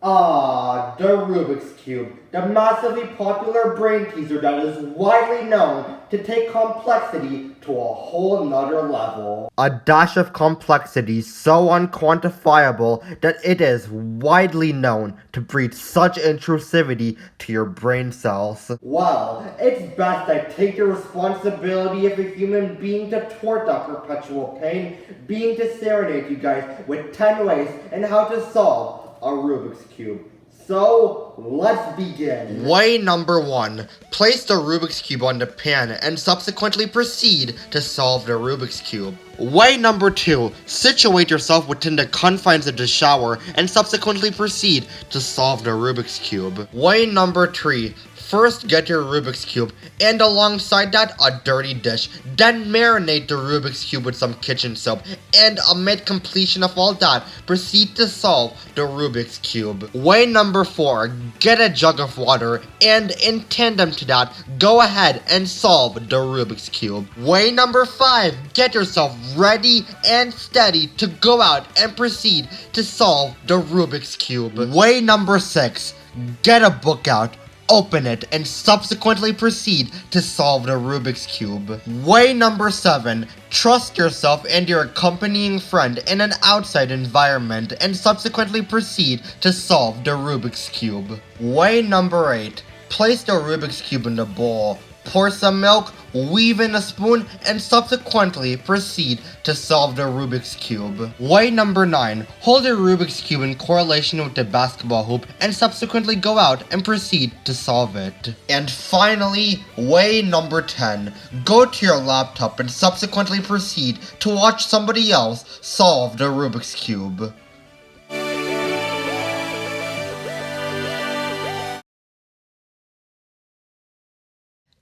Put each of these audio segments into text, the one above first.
Ah, the Rubik's Cube, the massively popular brain teaser that is widely known to take complexity to a whole nother level. A dash of complexity so unquantifiable that it is widely known to breed such intrusivity to your brain cells. Well, it's best I take the responsibility of a human being to thwart that perpetual pain, being to serenade you guys with 10 ways and how to solve a Rubik's Cube. So, let's begin. Way number 1. Place the Rubik's Cube on the pan and subsequently proceed to solve the Rubik's Cube. Way number 2. Situate yourself within the confines of the shower and subsequently proceed to solve the Rubik's Cube. Way number 3. First, get your Rubik's Cube, and alongside that, a dirty dish. Then marinate the Rubik's Cube with some kitchen soap, and amid completion of all that, proceed to solve the Rubik's Cube. Way number 4, get a jug of water, and in tandem to that, go ahead and solve the Rubik's Cube. Way number 5, get yourself ready and steady to go out and proceed to solve the Rubik's Cube. Way number 6, get a book out, open it, and subsequently proceed to solve the Rubik's Cube. Way number 7, trust yourself and your accompanying friend in an outside environment and subsequently proceed to solve the Rubik's Cube. Way number 8, place the Rubik's Cube in the bowl, pour some milk, weave in a spoon, and subsequently proceed to solve the Rubik's Cube. Way number 9, hold your Rubik's Cube in correlation with the basketball hoop and subsequently go out and proceed to solve it. And finally, way number 10, go to your laptop and subsequently proceed to watch somebody else solve the Rubik's Cube.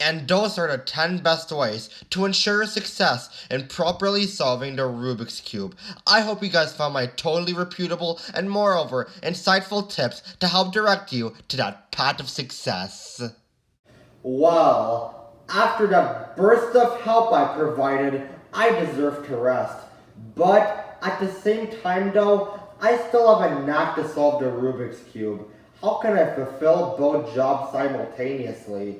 And those are the 10 best ways to ensure success in properly solving the Rubik's Cube. I hope you guys found my totally reputable and moreover insightful tips to help direct you to that path of success. Well, after that burst of help I provided, I deserve to rest. But at the same time though, I still have a knack to solve the Rubik's Cube. How can I fulfill both jobs simultaneously?